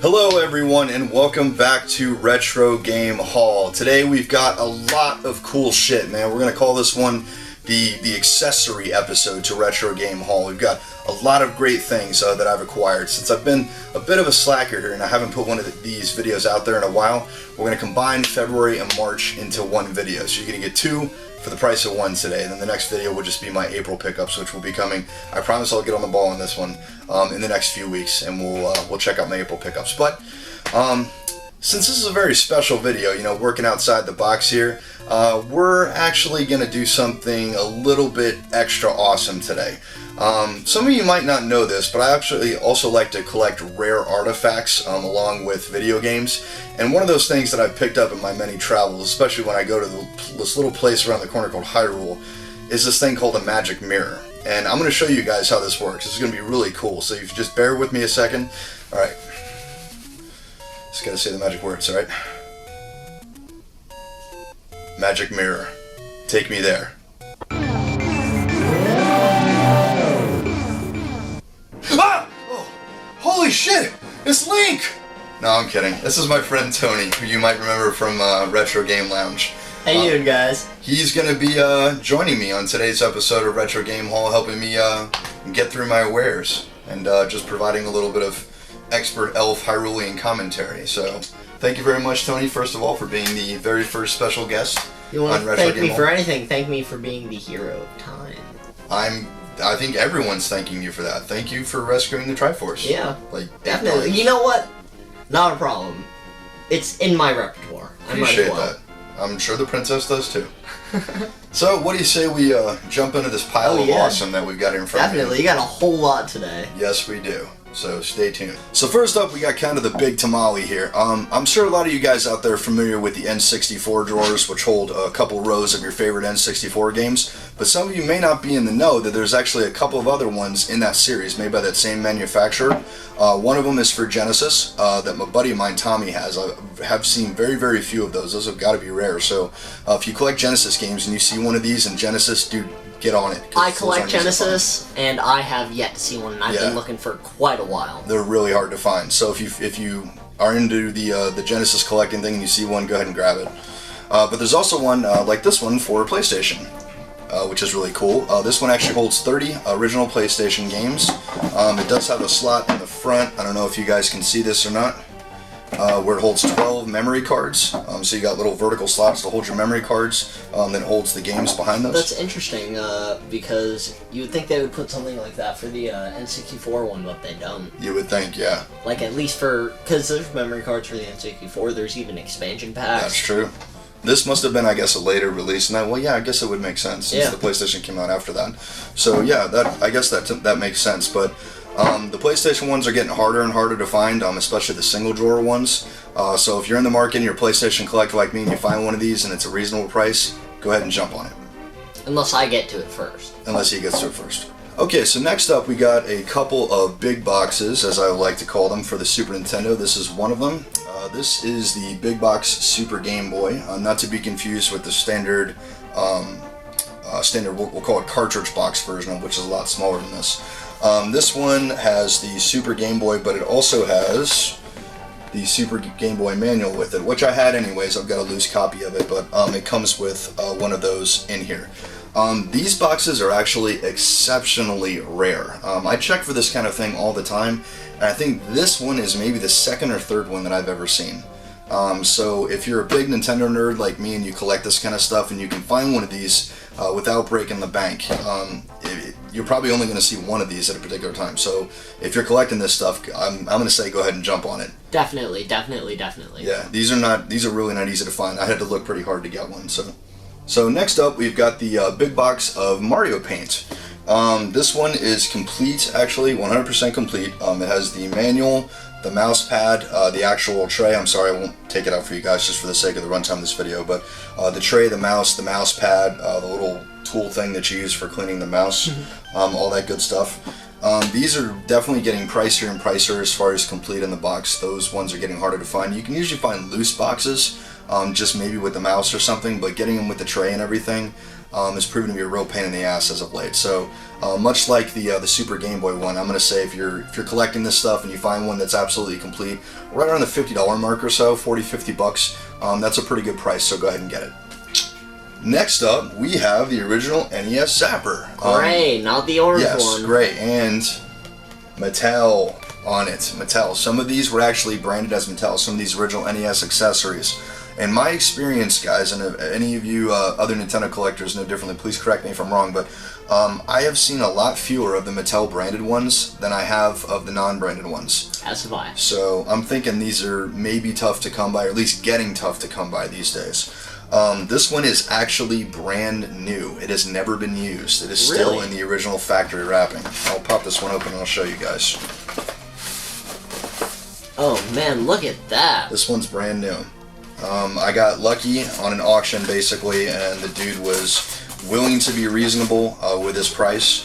Hello everyone and welcome back to Retro Game Haul. Today we've got a lot of cool shit, man. We're going to call this one the accessory episode to Retro Game Haul. We've got a lot of great things that I've acquired. Since I've been a bit of a slacker here and I haven't put one of these videos out there in a while, we're going to combine February and March into one video. So you're going to get two for the price of one today. And then the next video will just be my April pickups, which will be coming. I promise I'll get on the ball on this one in the next few weeks, and we'll check out my April pickups. But since this is a very special video, you know, working outside the box here, we're actually going to do something a little bit extra awesome today. Some of you might not know this, but I actually also like to collect rare artifacts along with video games. And one of those things that I've picked up in my many travels, especially when I go to this little place around the corner called Hyrule, is this thing called a magic mirror. And I'm going to show you guys how this works. This is going to be really cool. So if you just bear with me a second. Alright. Just got to say the magic words, alright? Magic mirror. Take me there. Ah! Oh, holy shit! It's Link! No, I'm kidding. This is my friend Tony, who you might remember from Retro Game Lounge. How you doing, guys? He's going to be joining me on today's episode of Retro Game Haul, helping me get through my wares, and just providing a little bit of expert elf Hyrulean commentary. So, thank you very much, Tony, first of all, for being the very first special guest you want on to Retro thank Game me Haul. for anything. Thank me for being the hero of time. I think everyone's thanking you for that. Thank you for rescuing the Triforce. Yeah, like definitely. You know what? Not a problem. It's in my repertoire. Appreciate that. I'm sure the princess does too. So, what do you say we jump into this pile of awesome that we've got here in front of us? Definitely. You got a whole lot today. Yes, we do. So stay tuned. So first up, we got kind of the big tamale here. I'm sure a lot of you guys out there are familiar with the N64 drawers, which hold a couple rows of your favorite N64 games. But some of you may not be in the know that there's actually a couple of other ones in that series made by that same manufacturer. One of them is for Genesis, that my buddy of mine, Tommy, has. I have seen very, very few of those. Those have got to be rare. So if you collect Genesis games and you see one of these in Genesis, dude, get on it. I collect Genesis, and I have yet to see one, and I've been looking for quite a while. They're really hard to find. So if you are into the Genesis collecting thing and you see one, go ahead and grab it. But there's also one like this one for PlayStation, which is really cool. This one actually holds 30 original PlayStation games. It does have a slot in the front. I don't know if you guys can see this or not. Where it holds 12 memory cards. So you got little vertical slots to hold your memory cards that holds the games behind those. That's interesting, because you would think they would put something like that for the N64 one, but they don't. You would think, yeah. Like, at least because there's memory cards for the N64, there's even expansion packs. That's true. This must have been, I guess, a later release, and well, yeah, I guess it would make sense since the PlayStation came out after that. So yeah, I guess that makes sense. But the PlayStation ones are getting harder and harder to find, especially the single drawer ones. So if you're in the market and you're a PlayStation collector like me and you find one of these and it's a reasonable price, go ahead and jump on it. Unless I get to it first. Unless he gets to it first. Okay, so next up we got a couple of big boxes, as I like to call them, for the Super Nintendo. This is one of them. This is the Big Box Super Game Boy, not to be confused with the standard, we'll call it cartridge box version, which is a lot smaller than this. This one has the Super Game Boy, but it also has the Super Game Boy manual with it, which I had anyways. I've got a loose copy of it, but it comes with one of those in here. These boxes are actually exceptionally rare. I check for this kind of thing all the time, and I think this one is maybe the second or third one that I've ever seen. So if you're a big Nintendo nerd like me and you collect this kind of stuff and you can find one of these without breaking the bank, you're probably only going to see one of these at a particular time. So if you're collecting this stuff, I'm going to say go ahead and jump on it. Definitely. Yeah, these are really not easy to find. I had to look pretty hard to get one. So next up, we've got the big box of Mario Paint. This one is complete, actually, 100% complete. It has the manual, the mouse pad, the actual tray. I'm sorry, I won't take it out for you guys just for the sake of the runtime of this video, but the tray, the mouse pad, the little tool thing that you use for cleaning the mouse, all that good stuff. These are definitely getting pricier and pricier as far as complete in the box. Those ones are getting harder to find. You can usually find loose boxes, just maybe with the mouse or something, but getting them with the tray and everything, has proven to be a real pain in the ass as of late. So much like the Super Game Boy one, I'm going to say if you're collecting this stuff and you find one that's absolutely complete, right around the $50 mark or so, 40, 50 bucks, that's a pretty good price, so go ahead and get it. Next up, we have the original NES Zapper. Gray, not the orange one. Yes, gray, and Mattel on it. Mattel. Some of these were actually branded as Mattel, some of these original NES accessories. In my experience, guys, and if any of you other Nintendo collectors know differently, please correct me if I'm wrong, but I have seen a lot fewer of the Mattel branded ones than I have of the non-branded ones. As have I. So I'm thinking these are maybe tough to come by, or at least getting tough to come by these days. This one is actually brand new. It has never been used. It is still in the original factory wrapping. I'll pop this one open and I'll show you guys. Oh man, look at that. This one's brand new. I got lucky on an auction basically, and the dude was willing to be reasonable with his price.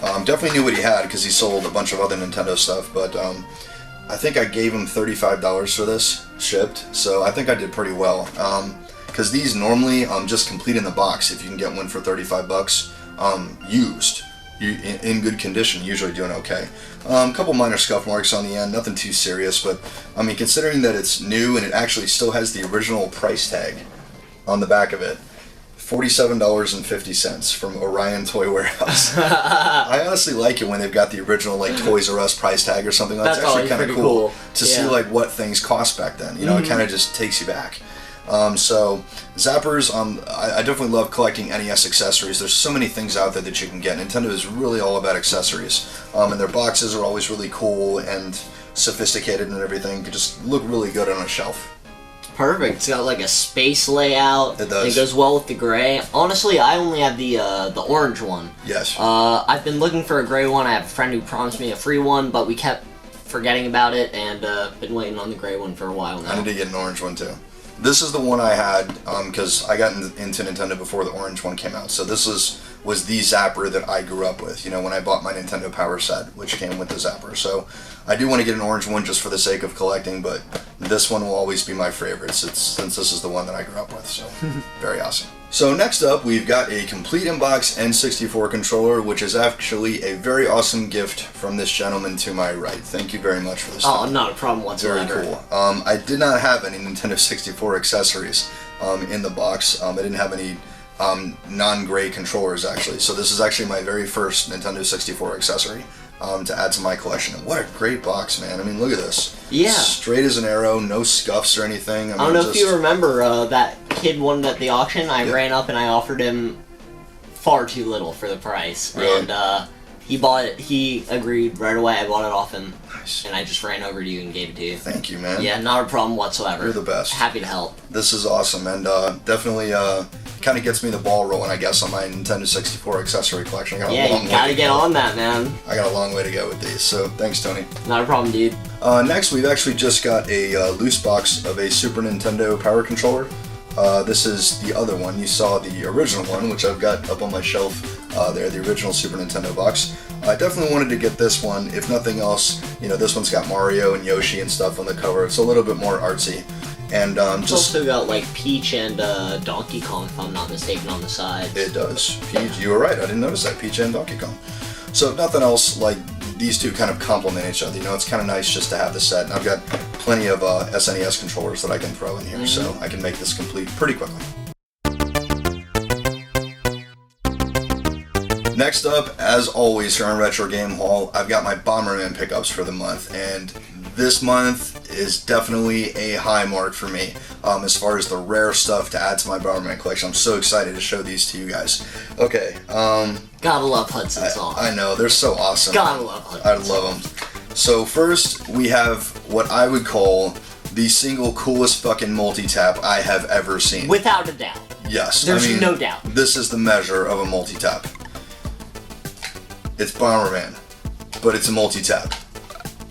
Definitely knew what he had because he sold a bunch of other Nintendo stuff, but I think I gave him $35 for this, shipped, so I think I did pretty well. Because these normally just complete in the box if you can get one for 35 bucks used. In good condition, usually doing okay. A couple minor scuff marks on the end, nothing too serious, but I mean, considering that it's new and it actually still has the original price tag on the back of it, $47.50 from Orion Toy Warehouse. I honestly like it when they've got the original like Toys R Us price tag or something. That's actually kind of cool to see like what things cost back then. You know, it kind of just takes you back. So Zappers, I definitely love collecting NES accessories. There's so many things out there that you can get. Nintendo is really all about accessories, and their boxes are always really cool and sophisticated and everything. Could just look really good on a shelf. Perfect. It's got like a space layout. It does. It goes well with the gray. Honestly, I only have the orange one. Yes. I've been looking for a gray one. I have a friend who promised me a free one, but we kept forgetting about it and been waiting on the gray one for a while now. I need to get an orange one too. This is the one I had because I got into Nintendo before the orange one came out. So this was the Zapper that I grew up with, you know, when I bought my Nintendo Power set, which came with the Zapper. So I do want to get an orange one just for the sake of collecting, but this one will always be my favorite since this is the one that I grew up with. So very awesome. So next up, we've got a complete in-box N64 controller, which is actually a very awesome gift from this gentleman to my right. Thank you very much for this. Oh, not a problem whatsoever. Very cool. I did not have any Nintendo 64 accessories in the box. I didn't have any non-gray controllers, actually. So this is actually my very first Nintendo 64 accessory to add to my collection. And what a great box, man. I mean, look at this. Yeah. Straight as an arrow, no scuffs or anything. I don't know if you remember that kid won at the auction. I ran up and I offered him far too little for the price. Really? And he bought it. He agreed right away. I bought it off him. Nice. And I just ran over to you and gave it to you. Thank you, man. Yeah, not a problem whatsoever. You're the best. Happy to help. This is awesome, and definitely kind of gets me the ball rolling, I guess, on my Nintendo 64 accessory collection. You gotta get on that, man. I got a long way to go with these, so thanks, Tony. Not a problem, dude. Next, we've actually just got a loose box of a Super Nintendo Power Controller. This is the other one. You saw the original one, which I've got up on my shelf there, the original Super Nintendo box. I definitely wanted to get this one, if nothing else. You know, this one's got Mario and Yoshi and stuff on the cover. It's a little bit more artsy. And it's also got like Peach and Donkey Kong, if I'm not mistaken, on the sides. It does. Peach, you were right. I didn't notice that. Peach and Donkey Kong. So if nothing else, like these two kind of complement each other. You know, it's kind of nice just to have the set. And I've got plenty of SNES controllers that I can throw in here, so I can make this complete pretty quickly. Next up, as always here on Retro Game Haul, I've got my Bomberman pickups for the month, and this month is definitely a high mark for me as far as the rare stuff to add to my Bomberman collection. I'm so excited to show these to you guys. Okay, gotta love Hudson songs. I know, they're so awesome. Gotta love Hudson. I love them. So first, we have what I would call the single coolest fucking multi-tap I have ever seen. Without a doubt. Yes. There's no doubt. This is the measure of a multi-tap. It's Bomberman, but it's a multi-tap.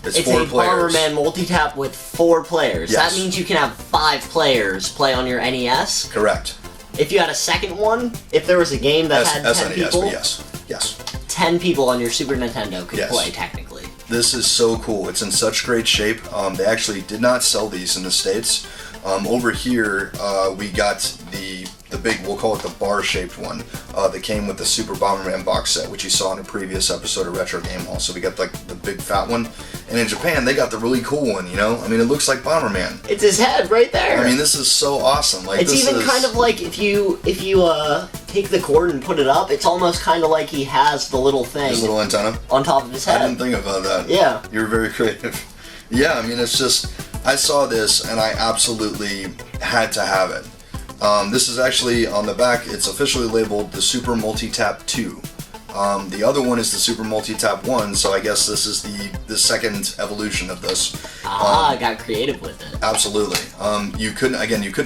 It's 4 players. Bomberman multi-tap with 4 players. Yes. That means you can have 5 players play on your NES. Correct. If you had a second one, if there was a game that had 10 SNES, people, but yes. 10 people on your Super Nintendo could play, technically. This is so cool. It's in such great shape. They actually did not sell these in the States. Over here, we got the the big, we'll call it the bar-shaped one, that came with the Super Bomberman box set, which you saw in a previous episode of Retro Game Hall. So we got like the big fat one, and in Japan they got the really cool one. You know, I mean, it looks like Bomberman. It's his head right there. I mean, this is so awesome. Like, it's even kind of like if you take the cord and put it up, it's almost kind of like he has the little thing. His little antenna on top of his head. I didn't think about that. Yeah. You're very creative. Yeah, I mean, it's just, I saw this and I absolutely had to have it. This is actually on the back, it's officially labeled the Super Multi-Tap 2. The other one is the Super Multi-Tap 1, so I guess this is the second evolution of this. I got creative with it. Absolutely. You could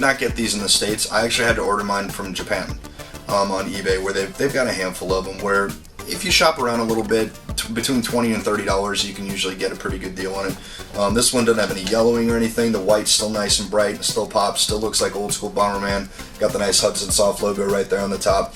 not get these in the States. I actually had to order mine from Japan on eBay, where they've got a handful of them, where if you shop around a little bit, between $20 and $30, you can usually get a pretty good deal on it. This one doesn't have any yellowing or anything. The white's still nice and bright, it still pops, still looks like old school Bomberman. Got the nice Hudson Soft logo right there on the top.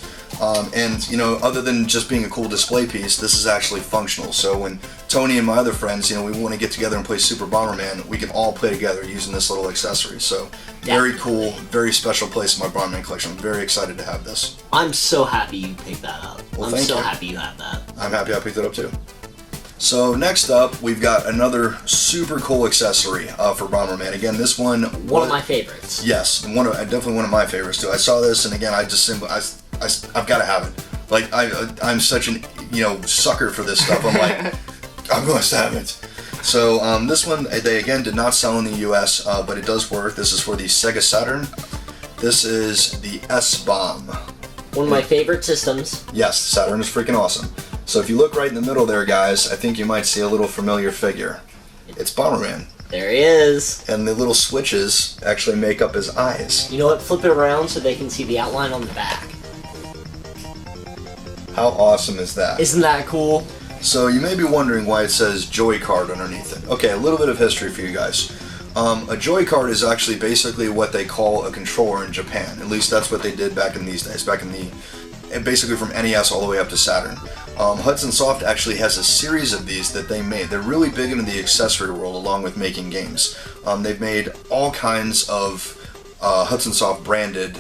And, you know, other than just being a cool display piece, this is actually functional. So when Tony and my other friends, you know, we want to get together and play Super Bomberman, we can all play together using this little accessory. So, very cool, very special place in my Bomberman collection. I'm very excited to have this. I'm so happy you picked that up. Well, I'm so happy you have that. I'm happy I picked it up too. So next up, we've got another super cool accessory for Bomberman. Again, this one... One of my favorites. Yes, definitely one of my favorites too. I saw this, and again, I've got to have it. Like, I'm such an, you know, sucker for this stuff. I'm like, I must have it. So this one, they again did not sell in the US, but it does work. This is for the Sega Saturn. This is the S-Bomb. One of my favorite systems. Yes, Saturn is freaking awesome. So if you look right in the middle there, guys, I think you might see a little familiar figure. It's Bomberman. There he is. And the little switches actually make up his eyes. You know what? Flip it around so they can see the outline on the back. How awesome is that? Isn't that cool? So you may be wondering why it says Joy Card underneath it. Okay, a little bit of history for you guys. A Joy Card is actually basically what they call a controller in Japan. At least that's what they did back in these days. Basically from NES all the way up to Saturn. Hudson Soft actually has a series of these that they made. They're really big into the accessory world along with making games. They've made all kinds of Hudson Soft branded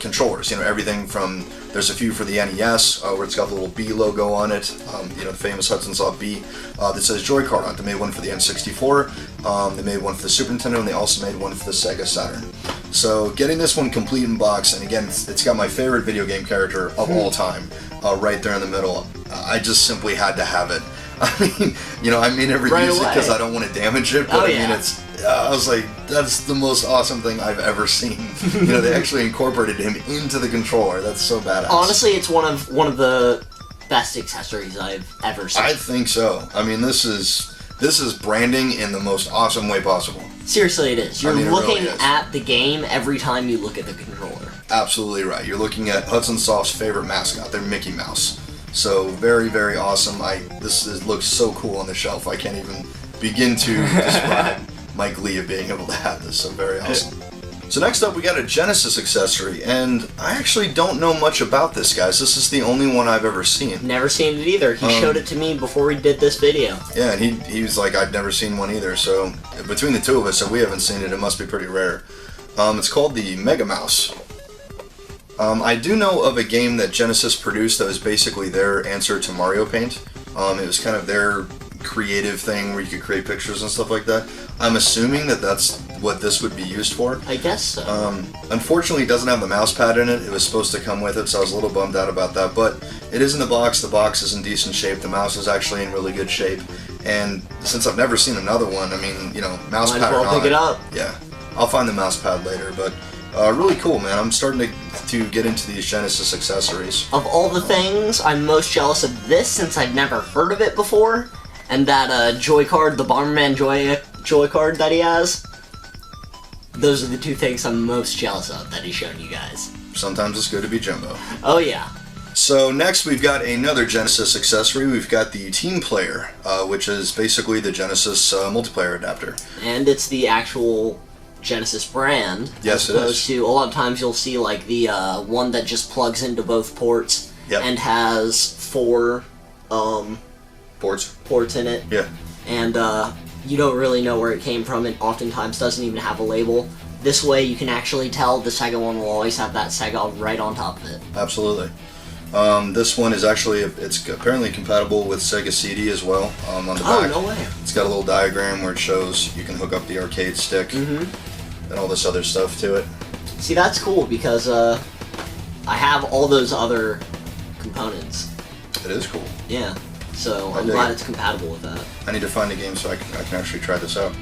controllers. You know, everything from, there's a few for the NES where it's got the little B logo on it, you know, the famous Hudson Soft B that says Joy Card on it. They made one for the N64, they made one for the Super Nintendo, and they also made one for the Sega Saturn. So getting this one complete in box, and again, it's got my favorite video game character of all time right there in the middle. I just simply had to have it. I mean, you know, I may never use it because I don't want to damage it, but I mean, it's, I was like, that's the most awesome thing I've ever seen. You know, they actually incorporated him into the controller. That's so badass. Honestly, it's one of the best accessories I've ever seen. I think so. I mean, this is branding in the most awesome way possible. Seriously, it is. You're looking really is. at the game every time you look at the controller. Absolutely right. You're looking at Hudson Soft's favorite mascot, their Mickey Mouse. So very, very awesome. Looks so cool on the shelf. I can't even begin to describe my glee of being able to have this. So very awesome. So next up, we got a Genesis accessory, and I actually don't know much about this, guys. This is the only one I've ever seen. Never seen it either. He showed it to me before we did this video. Yeah, and he was like, I'd never seen one either. So between the two of us, if we haven't seen it, it must be pretty rare. It's called the Mega Mouse. I do know of a game that Genesis produced that was basically their answer to Mario Paint. It was kind of their creative thing where you could create pictures and stuff like that. I'm assuming that that's what this would be used for. I guess so. Unfortunately, it doesn't have the mouse pad in it. It was supposed to come with it, so I was a little bummed out about that. But it is in the box. The box is in decent shape. The mouse is actually in really good shape. And since I've never seen another one, I mean, you know, mouse pad or not, pick it up. Yeah, I'll find the mouse pad later. But really cool, man. I'm starting to get into these Genesis accessories. Of all the things, I'm most jealous of this since I've never heard of it before. And that Joy Card, the Bomberman Joy Card that he has. Those are the two things I'm most jealous of that he's shown you guys. Sometimes it's good to be Jumbo. Oh yeah. So next we've got another Genesis accessory. We've got the Team Player, which is basically the Genesis multiplayer adapter. And it's the actual Genesis brand. Yes, it is. As opposed to, a lot of times you'll see like the one that just plugs into both ports and has four ports in it. Yeah. And you don't really know where it came from. It oftentimes doesn't even have a label. This way you can actually tell the Sega one will always have that Sega right on top of it. Absolutely. This one is actually, it's apparently compatible with Sega CD as well. On the back, no way. It's got a little diagram where it shows you can hook up the arcade stick and all this other stuff to it. See, that's cool because I have all those other components. It is cool. Yeah, so I'm glad it's compatible with that. I need to find a game so I can actually try this out.